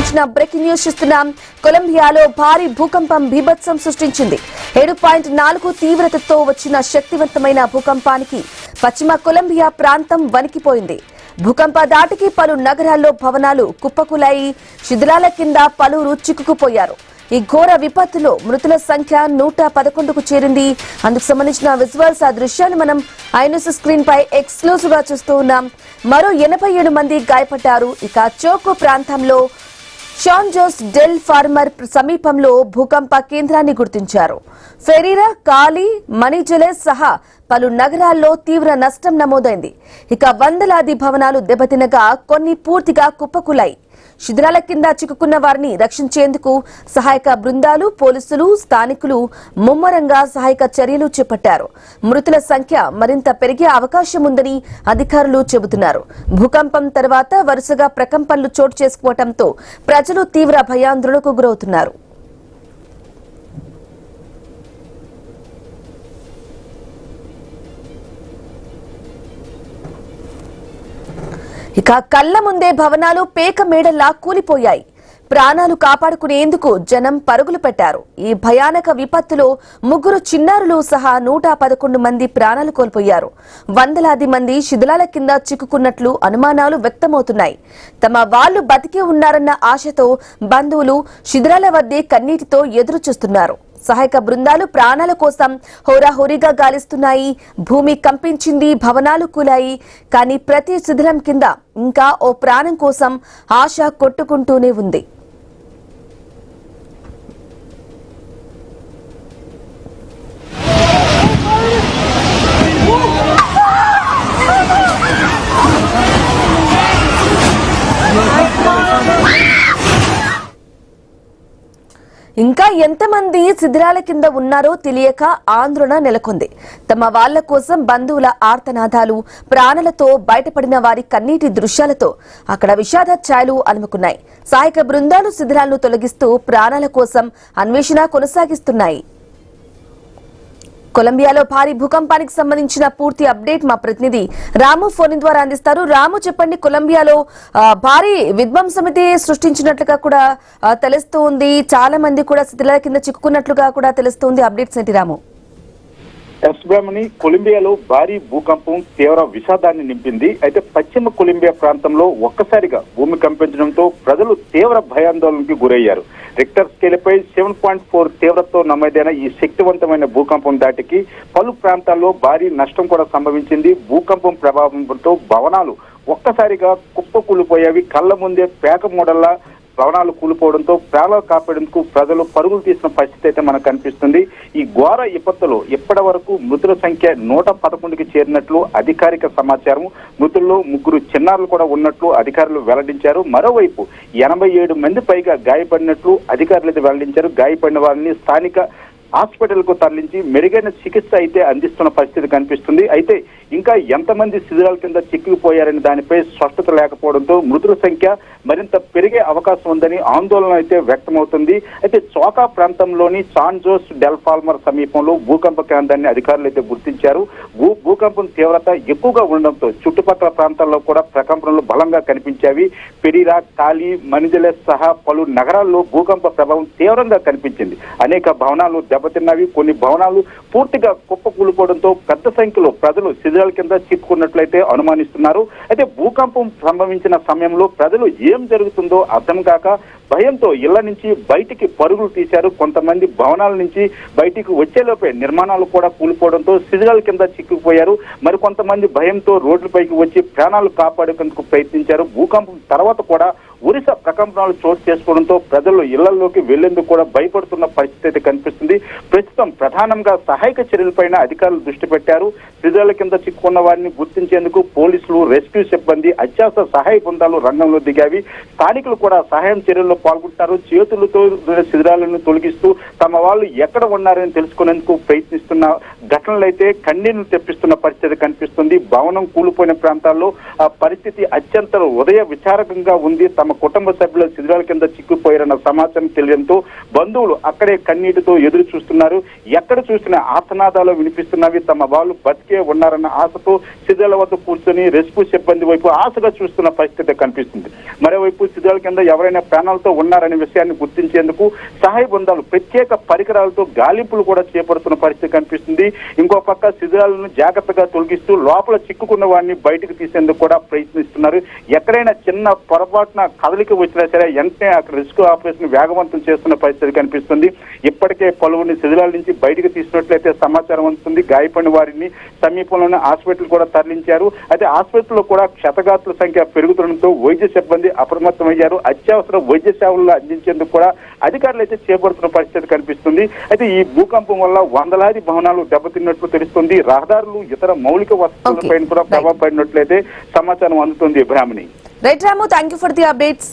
సంబంధించిన breaking news చూస్తున్నాం. కొలంబియాలో భారీ భూకంపం బీభత్సం సృష్టించింది. 7.4 తీవ్రతతో వచ్చిన శక్తివంతమైన భూకంపానికి పశ్చిమ కొలంబియా ప్రాంతం వణికిపోయింది. భూకంప దాటికి పలు నగరాల్లో భవనాలు కుప్పకూలాయి. శిథిలాల కింద పలువురు చిక్కుకుపోయారు. ఈ ఘోర విపత్తులో మృతుల సంఖ్య 111కు చేరింది. అందుకు సంబంధించిన విజువల్స్ ఆ దృశ్యాలు మనం ఐన్యూస్ స్క్రీన్ పై ఎక్స్క్లూజివ్ గా చూస్తూ ఉన్నాం. మరో 87 మంది గాయపడ్డారు. ఇక చోకో ప్రాంతంలో శాన్ జోస్ డెల్ ఫార్మర్ సమీపంలో భూకంప కేంద్రాన్ని గుర్తించారు. ఫెరీరా, కాలి, మనీజెలెస్ సహా పలు నగరాల్లో తీవ్ర నష్టం నమోదైంది. ఇక వందలాది భవనాలు దెబ్బతినగా కొన్ని పూర్తిగా కుప్పకూలాయి. శిథిలాల కింద చిక్కుకున్న వారిని రక్షించేందుకు సహాయక బృందాలు, పోలీసులు, స్థానికులు ముమ్మరంగా సహాయక చర్యలు చేపట్టారు. మృతుల సంఖ్య మరింత పెరిగే అవకాశం ఉందని అధికారులు చెబుతున్నారు. భూకంపం తర్వాత వరుసగా ప్రకంపనలు చోటు చేసుకోవడంతో ప్రజలు తీవ్ర భయాందోళనకు గురవుతున్నారు. ఇక కళ్ల ముందే భవనాలు పేక మేడల్లా కూలిపోయాయి. ప్రాణాలు కాపాడుకునేందుకు జనం పరుగులు పెట్టారు. ఈ భయానక విపత్తులో 3 చిన్నారులు సహా 111 మంది ప్రాణాలు కోల్పోయారు. వందలాది మంది శిథిలాల కింద చిక్కుకున్నట్లు అనుమానాలు వ్యక్తమవుతున్నాయి. తమ వాళ్లు బతికే ఉన్నారన్న ఆశతో బంధువులు శిథిలాల వద్దే కన్నీటితో ఎదురు చూస్తున్నారు. సహాయక బృందాలు ప్రాణాల కోసం హోరాహోరీగా గాలిస్తున్నాయి. భూమి కంపించింది, భవనాలు కూలాయి. కానీ ప్రతి శిథిలం కింద ఇంకా ఓ ప్రాణం కోసం ఆశ కొట్టుకుంటూనే ఉంది. ఇంకా ఎంతమంది శిథిలాల కింద ఉన్నారో తెలియక ఆందోళన నెలకొంది. తమ వాళ్ల కోసం బంధువుల ఆర్తనాదాలు, ప్రాణాలతో బయటపడిన వారి కన్నీటి దృశ్యాలతో అక్కడ విషాద ఛాయలు అలుముకున్నాయి. సహాయక బృందాలు శిథిలాలను తొలగిస్తూ ప్రాణాల కోసం అన్వేషణ కొనసాగిస్తున్నాయి. కొలంబియాలో భారీ భూకంపానికి సంబంధించిన పూర్తి అప్డేట్ మా ప్రతినిధి రాము ఫోన్ ద్వారా అందిస్తారు. రాము, చెప్పండి, కొలంబియాలో భారీ విధ్వంసమితి సృష్టించినట్లుగా కూడా తెలుస్తూ ఉంది. చాలా మంది కూడా శిథిలాల కింద చిక్కుకున్నట్లుగా కూడా తెలుస్తుంది. అప్డేట్స్ ఏంటి రాము? బ్రహ్మణి, కొలంబియాలో భారీ భూకంపం తీవ్ర విషాదాన్ని నింపింది. అయితే పశ్చిమ కొలంబియా ప్రాంతంలో ఒక్కసారిగా భూమి కంపించడంతో ప్రజలు తీవ్ర భయాందోళనకి గురయ్యారు. రిక్టర్ స్కేల్పై 7.4 తీవ్రతతో నమోదైన ఈ శక్తివంతమైన భూకంపం దాటికి పలు ప్రాంతాల్లో భారీ నష్టం కూడా సంభవించింది. భూకంపం ప్రభావంతో భవనాలు ఒక్కసారిగా కుప్పకూలిపోయేవి. కళ్ల ముందే పేక మూడల్లా భవనాలు కూలిపోవడంతో ప్రాణాలు కాపాడేందుకు ప్రజలు పరుగులు తీసిన పరిస్థితి అయితే మనకు కనిపిస్తుంది. ఈ ఘోర విపత్తులో ఇప్పటి వరకు మృతుల సంఖ్య 111కి చేరినట్లు అధికారిక సమాచారం. మృతుల్లో 3 చిన్నారులు కూడా ఉన్నట్లు అధికారులు వెల్లడించారు. మరోవైపు 87 మంది పైగా గాయపడినట్లు అధికారులు అయితే వెల్లడించారు. గాయపడిన వారిని స్థానిక హాస్పిటల్ కు తరలించి మెరుగైన చికిత్స అయితే అందిస్తున్న పరిస్థితి కనిపిస్తుంది. అయితే ఇంకా ఎంతమంది శిథిలాల కింద చిక్కుకుపోయారని దానిపై స్పష్టత లేకపోవడంతో మృతుల సంఖ్య మరింత పెరిగే అవకాశం ఉందని ఆందోళన అయితే వ్యక్తమవుతుంది. అయితే చోకా ప్రాంతంలోని శాన్ జోస్ డెల్ ఫార్మర్ సమీపంలో భూకంప కేంద్రాన్ని అధికారులు అయితే గుర్తించారు. భూకంపం తీవ్రత ఎక్కువగా ఉండడంతో చుట్టుపక్కల ప్రాంతాల్లో కూడా ప్రకంపనలు బలంగా కనిపించాయి. ఫెరీరా, కాలి, మనీజెలెస్ సహా పలు నగరాల్లో భూకంప ప్రభావం తీవ్రంగా కనిపించింది. అనేక భవనాలు దెబ్బతిన్నవి. కొన్ని భవనాలు పూర్తిగా కుప్పకూలిపోవడంతో పెద్ద సంఖ్యలో ప్రజలు శిథిలాల కింద చిక్కుకున్నట్లయితే అనుమానిస్తున్నారు. అయితే భూకంపం సంభవించిన సమయంలో ప్రజలు ఏం జరుగుతుందో అర్థం కాక భయంతో ఇళ్ల నుంచి బయటికి పరుగులు తీశారు. కొంతమంది భవనాల నుంచి బయటికి వచ్చేలోపే నిర్మాణాలు కూడా కూలిపోవడంతో శిథిలాల కింద చిక్కుకుపోయారు. మరికొంతమంది భయంతో రోడ్లపైకి వచ్చి ప్రాణాలు కాపాడేందుకు ప్రయత్నించారు. భూకంపం తర్వాత కూడా ఒరిస్సా ప్రకంపనలు చోటు చేసుకోవడంతో ప్రజలు ఇళ్లలోకి వెళ్లేందుకు కూడా భయపడుతున్న పరిస్థితి అయితే కనిపిస్తుంది. ప్రస్తుతం ప్రధానంగా సహాయక చర్యలపైన అధికారులు దృష్టి పెట్టారు. శిథిలాల కింద చిక్కుకున్న వారిని గుర్తించేందుకు పోలీసులు, రెస్క్యూ సిబ్బంది, అత్యవసర సహాయ బృందాలు రంగంలో దిగావి. స్థానికులు కూడా సహాయం చర్యల్లో పాల్గొంటారు. చేతులతో శిథిలాలను తొలగిస్తూ తమ వాళ్ళు ఎక్కడ ఉన్నారని తెలుసుకునేందుకు ప్రయత్నిస్తున్న ఘటనలైతే కన్నీళ్లు తెప్పిస్తున్న పరిస్థితి కనిపిస్తుంది. భవనం కూలిపోయిన ప్రాంతాల్లో ఆ పరిస్థితి అత్యంత హృదయ విచారకంగా ఉంది. తమ తమ కుటుంబ సభ్యుల శిథిరాల కింద చిక్కుపోయారన్న సమాచారం తెలియడంతో బంధువులు అక్కడే కన్నీటితో ఎదురు చూస్తున్నారు. ఎక్కడ చూసినా ఆర్తనాదాలు వినిపిస్తున్నవి. తమ వాళ్ళు బతికే ఉన్నారన్న ఆశతో శిథిరాల వద్ద కూర్చొని రెస్క్యూ సిబ్బంది వైపు ఆశగా చూస్తున్న పరిస్థితి కనిపిస్తుంది. మరోవైపు శిథిరాల కింద ఎవరైనా ప్రాణాలతో ఉన్నారనే విషయాన్ని గుర్తించేందుకు సహాయ బృందాలు ప్రత్యేక పరికరాలతో గాలింపులు కూడా చేపడుతున్న పరిస్థితి కనిపిస్తుంది. ఇంకో పక్క శిథిరాలను జాగ్రత్తగా తొలగిస్తూ లోపల చిక్కుకున్న వారిని బయటకు తీసేందుకు కూడా ప్రయత్నిస్తున్నారు. ఎక్కడైనా చిన్న పొరపాటున కదలిక వచ్చినా సరే వెంటనే అక్కడ రెస్క్యూ ఆపరేషన్ వేగవంతం చేస్తున్న పరిస్థితి కనిపిస్తుంది. ఇప్పటికే పలువురిని శిథిరాల నుంచి బయటకు తీసినట్లయితే సమాచారం అందుతుంది. గాయపడిన వారిని సమీపంలోనే హాస్పిటల్ కూడా తరలించారు. అయితే హాస్పిటల్లో కూడా క్షతగాతుల సంఖ్య పెరుగుతుండటంతో వైద్య సిబ్బంది అప్రమత్తమయ్యారు. అత్యవసర వైద్య సేవలు అందించేందుకు కూడా అధికారులు అయితే చేపడుతున్న పరిస్థితి కనిపిస్తుంది. అయితే ఈ భూకంపం వల్ల వందలాది భవనాలు దెబ్బతిన్నట్లు తెలుస్తుంది. రహదారులు ఇతర మౌలిక వసతులపై కూడా ప్రభావం పడినట్లయితే సమాచారం అందుతుంది. Brahmani. Right Ramu, thank you for the updates.